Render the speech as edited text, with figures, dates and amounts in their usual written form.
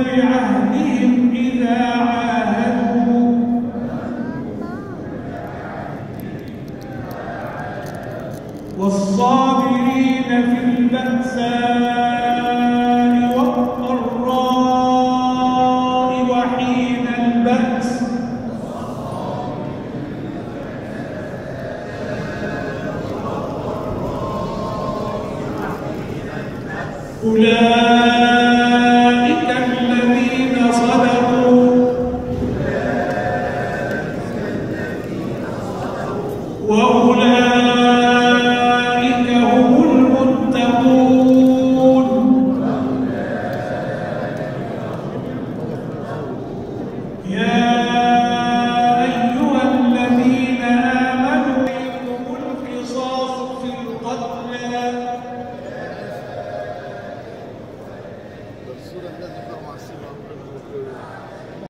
بعهدهم إذا عاهدوا والصابرين في البأساء والضراء وحين البأس أولئك الذين صدقوا وأولئك هم المتقون. يا أيها الذين آمنوا عليكم القصاص في القتلى الصورة التي مع السبعة